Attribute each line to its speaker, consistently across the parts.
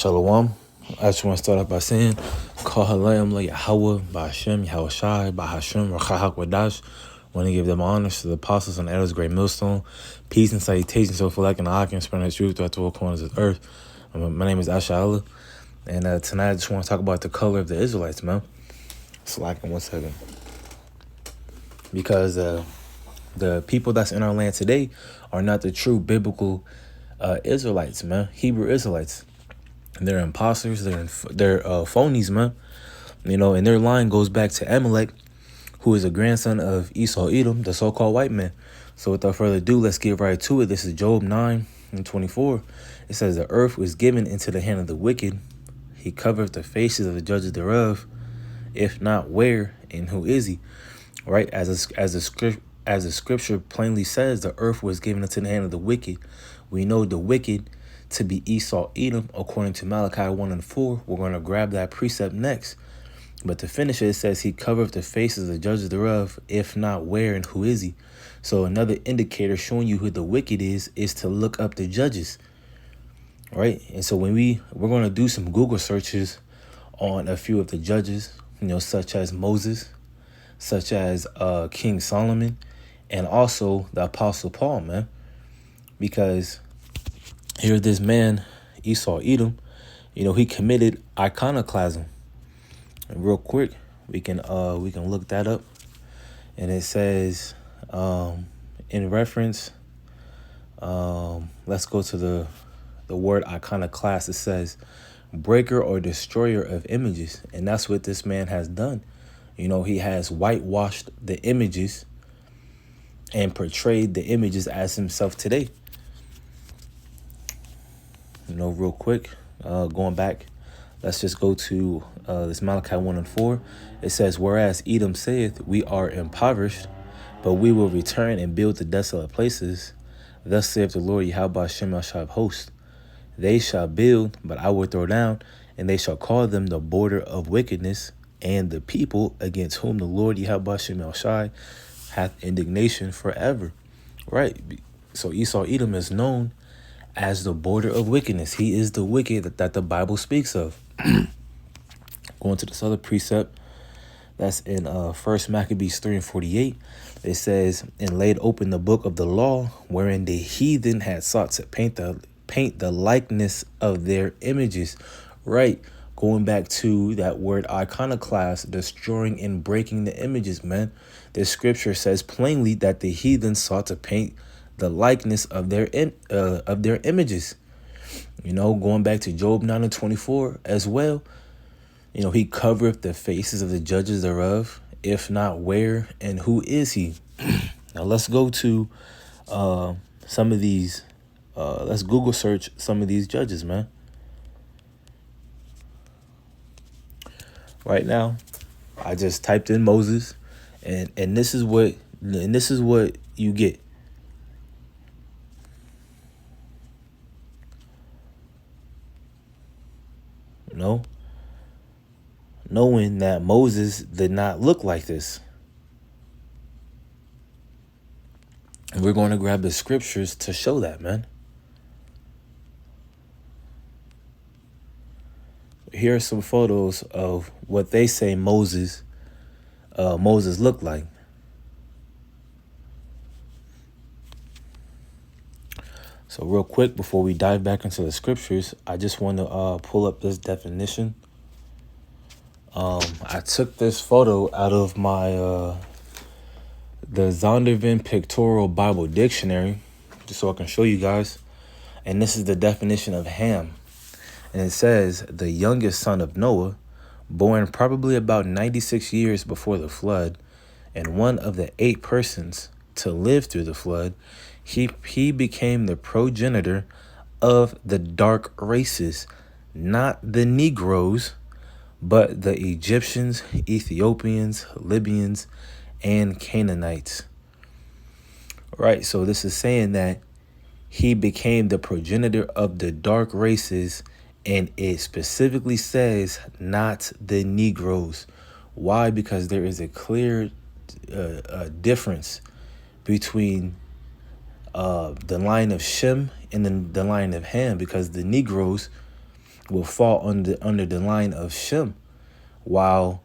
Speaker 1: Shalom. I just want to start off by saying, Call Halayim La Yahweh, Ba'Hashem, Yahweh Shai, Ba'Hashem, Rachahak Wadash. Want to give them honors to the apostles and elders, great millstone. Peace and salutations, so for like an eye and spread the truth throughout the whole corners of the earth. My name is Asha Allah, and tonight I just want to talk about the color of the Israelites, man. Slack in 1 second. Because the people that's in our land today are not the true biblical Israelites, man. Hebrew Israelites. They're imposters. They're phonies, man. You know, and their line goes back to Amalek, who is a grandson of Esau Edom, the so-called white man. So without further ado, let's get right to it. This is Job 9:24. It says, "The earth was given into the hand of the wicked. He covereth the faces of the judges thereof. If not, where and who is he?" Right? As the scripture plainly says, the earth was given into the hand of the wicked. We know the wicked to be Esau Edom, according to Malachi 1:4. We're going to grab that precept next. But to finish it, it says, "He covereth the faces of the judges thereof. If not, where and who is he?" So another indicator showing you who the wicked is to look up the judges. Right? And so when we're going to do some Google searches on a few of the judges, such as Moses, such as King Solomon, and also the Apostle Paul, man. Because here this man, Esau Edom, he committed iconoclasm. And real quick, we can look that up. And it says, in reference, let's go to the word iconoclast. It says, breaker or destroyer of images. And that's what this man has done. He has whitewashed the images and portrayed the images as himself today. Real quick, going back, let's just go to this Malachi 1:4. It says, "Whereas Edom saith, we are impoverished, but we will return and build the desolate places. Thus saith the Lord Yahweh Shem Yashab host. They shall build, but I will throw down, and they shall call them the border of wickedness, and the people against whom the Lord Yahweh Shem Yashai hath indignation forever." Right. So Esau Edom is known as the border of wickedness. He is the wicked that the Bible speaks of. Going to this other precept, that's in 1 Maccabees 3:48. It says, "And laid open the book of the law, wherein the heathen had sought to paint the likeness of their images." Right. Going back to that word iconoclast, destroying and breaking the images, man. The scripture says plainly that the heathen sought to paint the likeness of their images. Going back to Job 9:24 as well. He covereth the faces of the judges thereof. If not, where and who is he? Now let's go to some of these. Let's Google search some of these judges, man. Right now, I just typed in Moses, and this is what you get. Knowing that Moses did not look like this. And we're going to grab the scriptures to show that, man. Here are some photos of what they say Moses looked like. So real quick, before we dive back into the scriptures, I just want to pull up this definition. I took this photo out of my the Zondervan Pictorial Bible Dictionary, just so I can show you guys. And this is the definition of Ham. And it says, the youngest son of Noah, born probably about 96 years before the flood, and one of the 8 persons to live through the flood. He became the progenitor of the dark races, not the Negroes, but the Egyptians, Ethiopians, Libyans, and Canaanites. Right, so this is saying that he became the progenitor of the dark races, and it specifically says not the Negroes. Why? Because there is a clear difference between the line of Shem and the line of Ham, because the Negroes will fall under the line of Shem, while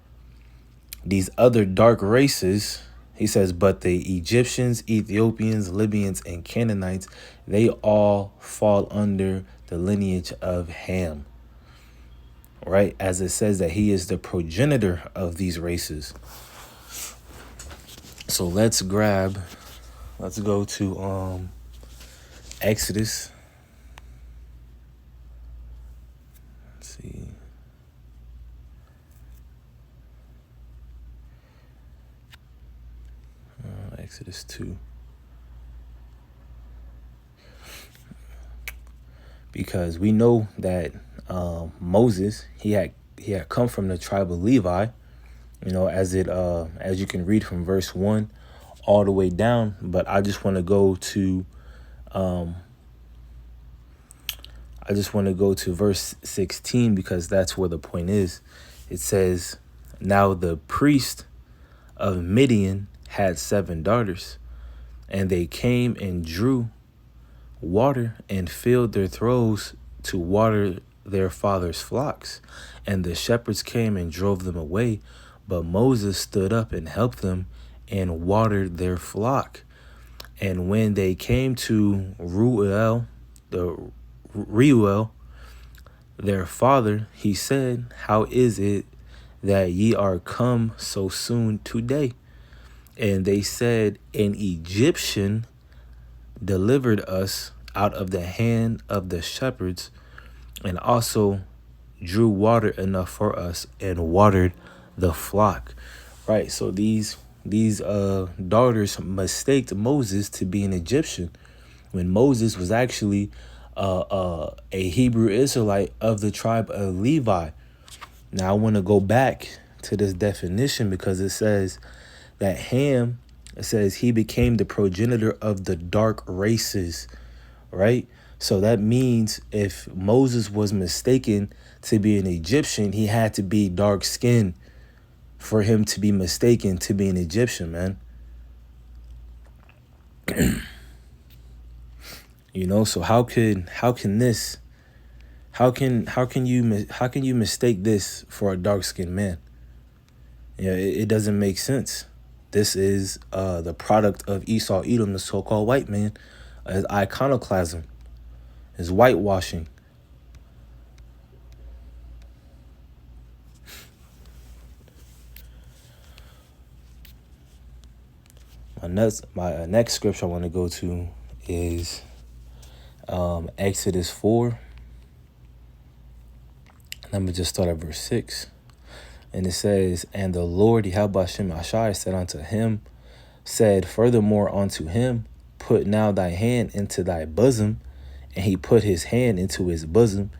Speaker 1: these other dark races, he says, but the Egyptians, Ethiopians, Libyans, and Canaanites, they all fall under the lineage of Ham, right? As it says that he is the progenitor of these races. So let's go to Exodus. Let's see. Exodus 2. Because we know that Moses, he had come from the tribe of Levi, as you can read from verse 1 all the way down. But I just want to go to verse 16, because that's where the point is. It says, now the priest of Midian had 7 daughters, and they came and drew water and filled their throats to water their father's flocks. And the shepherds came and drove them away, but Moses stood up and helped them and watered their flock. And when they came to Reuel, their father, he said, how is it that ye are come so soon today? And they said, an Egyptian delivered us out of the hand of the shepherds, and also drew water enough for us and watered the flock. Right. So these daughters mistaked Moses to be an Egyptian, when Moses was actually a Hebrew Israelite of the tribe of Levi. Now I want to go back to this definition, because it says that Ham, it says he became the progenitor of the dark races, right? So that means if Moses was mistaken to be an Egyptian, he had to be dark skinned for him to be mistaken to be an Egyptian, man. So how can you mistake this for a dark skinned man? It doesn't make sense. This is the product of Esau, Edom, the so-called white man, as iconoclasm, is whitewashing. My next scripture I want to go to is Exodus 4. Let me just start at verse 6. And it says, and the Lord Yahweh Shem Ashai said unto him, said furthermore unto him, put now thy hand into thy bosom. And he put his hand into his bosom.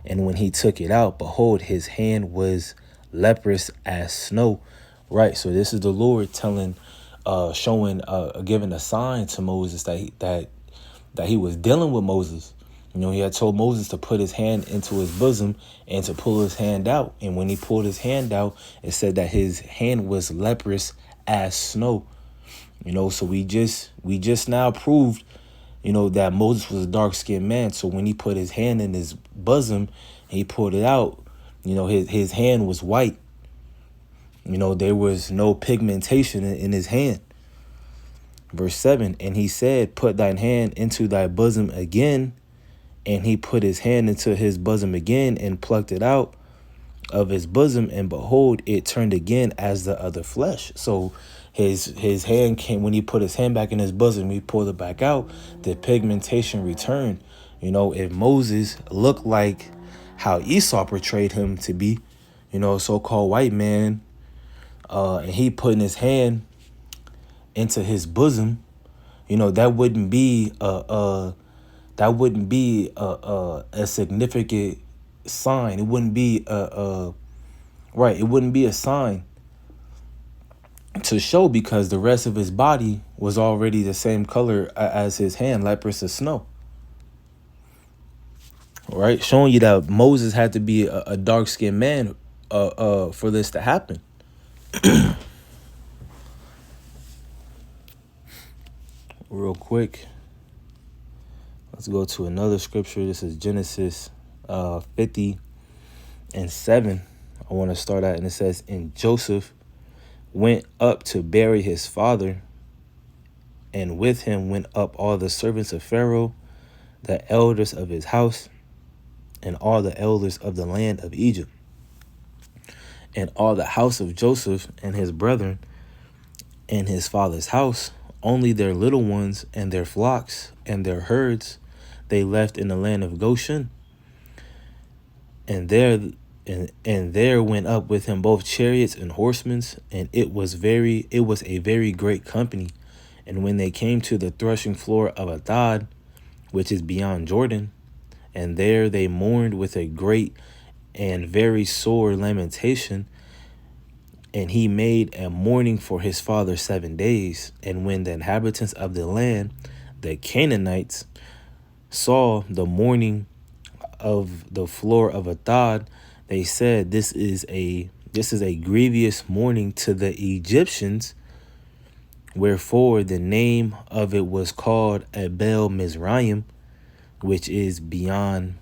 Speaker 1: And when he took it out, behold, his hand was leprous as snow. Right. So this is the Lord giving a sign to Moses that he was dealing with Moses. He had told Moses to put his hand into his bosom and to pull his hand out. And when he pulled his hand out, it said that his hand was leprous as snow. So we just now proved, that Moses was a dark-skinned man. So when he put his hand in his bosom and he pulled it out, his hand was white. There was no pigmentation in his hand. Verse 7, and he said, put thine hand into thy bosom again. And he put his hand into his bosom again and plucked it out of his bosom. And behold, it turned again as the other flesh. So his hand came, when he put his hand back in his bosom, he pulled it back out, the pigmentation returned. If Moses looked like how Esau portrayed him to be, a so-called white man, and he putting his hand into his bosom, that wouldn't be a significant sign. It wouldn't be it wouldn't be a sign to show, because the rest of his body was already the same color as his hand, leprous as snow. Right, showing you that Moses had to be a dark-skinned man for this to happen. Real quick, let's go to another scripture. This is Genesis 50 and 7, I want to start out, and it says, and Joseph went up to bury his father, and with him went up all the servants of Pharaoh, the elders of his house, and all the elders of the land of Egypt, and all the house of Joseph and his brethren, and his father's house. Only their little ones and their flocks and their herds they left in the land of Goshen. And there went up with him both chariots and horsemen, and it was a very great company. And when they came to the threshing floor of Atad, which is beyond Jordan, and there they mourned with a great and very sore lamentation. And he made a mourning for his father 7 days. And when the inhabitants of the land, the Canaanites, saw the mourning of the floor of Atad, they said, This is a grievous mourning to the Egyptians. Wherefore the name of it was called Abel Mizraim, which is beyond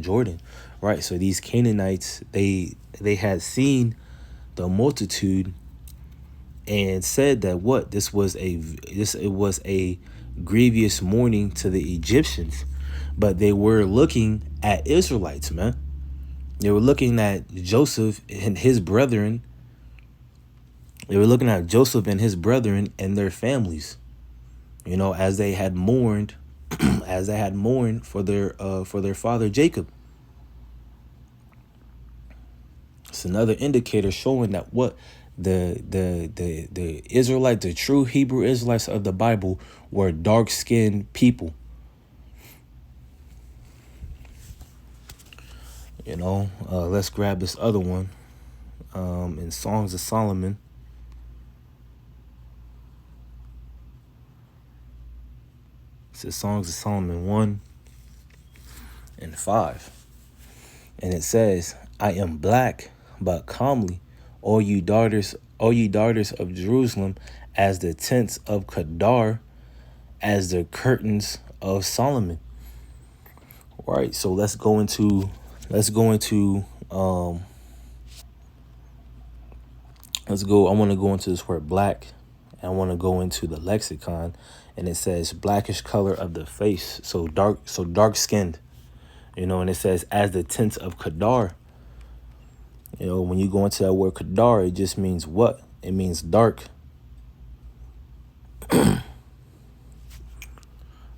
Speaker 1: Jordan. Right. So these Canaanites, they had seen the multitude and said that it was a grievous mourning to the Egyptians. But they were looking at Israelites, man. They were looking at Joseph and his brethren. They were looking at Joseph and his brethren and their families, as they had mourned, for their father Jacob. It's another indicator showing that what the Israelite, the true Hebrew Israelites of the Bible, were dark-skinned people. Let's grab this other one in Songs of Solomon. It's the Songs of Solomon 1 and 5. And it says, I am black, but calmly, all you daughters of Jerusalem, as the tents of Kedar, as the curtains of Solomon. All right, so let's go into I want to go into this word black. I want to go into the lexicon, and it says blackish color of the face, so dark skinned, and it says as the tints of Kedar. When you go into that word Kedar, it just means what? It means dark.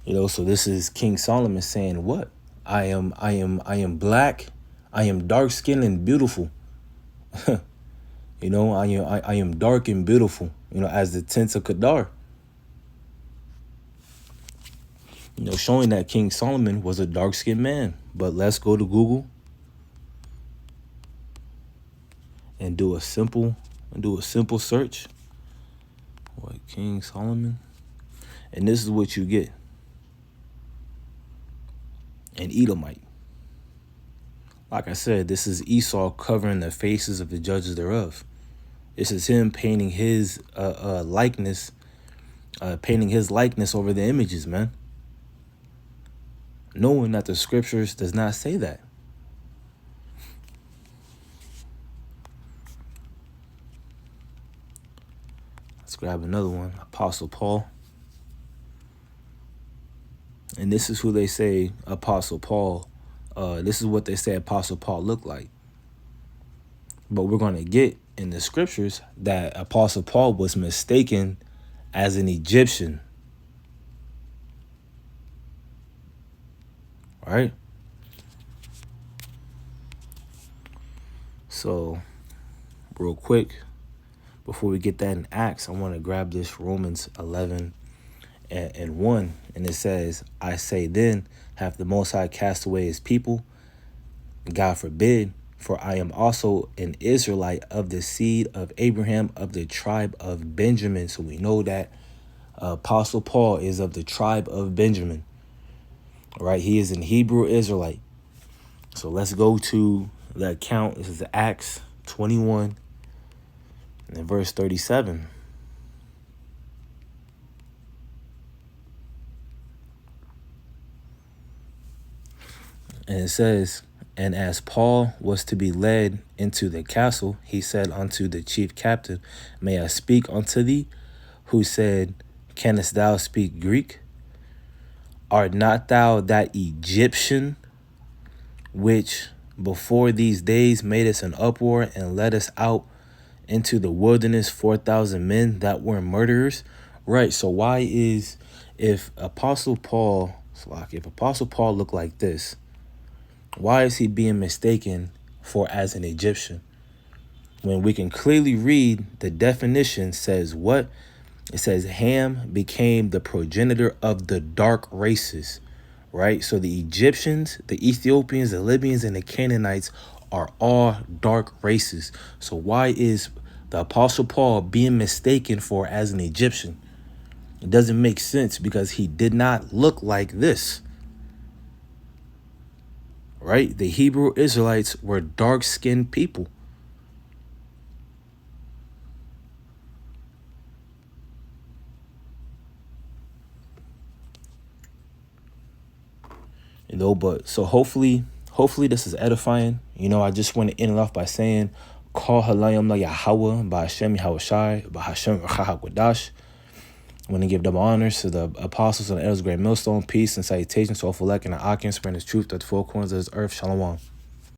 Speaker 1: So this is King Solomon saying what? I am black, I am dark skinned and beautiful. I am dark and beautiful, as the tints of Kedar. Showing that King Solomon was a dark-skinned man. But let's go to Google and do a simple search. What, King Solomon? And this is what you get. An Edomite. Like I said, this is Esau covering the faces of the judges thereof. This is him painting his likeness over the images, man. Knowing that the scriptures does not say that. Let's grab another one. Apostle Paul. And this is who they say Apostle Paul. This is what they say Apostle Paul looked like. But we're going to get in the scriptures that Apostle Paul was mistaken as an Egyptian. Right? So, real quick, before we get that in Acts, I want to grab this Romans 11 and 1. And it says, I say then, hath the Most High cast away his people? God forbid. For I am also an Israelite of the seed of Abraham, of the tribe of Benjamin. So we know that Apostle Paul is of the tribe of Benjamin. All right, he is an Hebrew Israelite. So let's go to the account. This is Acts 21 and verse 37. And it says, And as Paul was to be led into the castle, he said unto the chief captain, May I speak unto thee? Who said, Canst thou speak Greek? Art not thou that Egyptian which before these days made us an uproar and led us out into the wilderness 4,000 men that were murderers? Right. So why is if Apostle Paul looked like this, why is he being mistaken for as an Egyptian? When we can clearly read the definition says what? It says Ham became the progenitor of the dark races, right? So the Egyptians, the Ethiopians, the Libyans, and the Canaanites are all dark races. So why is the Apostle Paul being mistaken for as an Egyptian? It doesn't make sense because he did not look like this, right? The Hebrew Israelites were dark-skinned people. But so hopefully this is edifying. I just want to end it off by saying, Call Halayim La Yahweh by Hashem Yahushai, by Hashem Rachahakwadash. I want to give double honors to the apostles and the elders, great millstone, peace and salutations to Ophalek and the Akim, spreading his truth at the four corners of this earth. Shalom.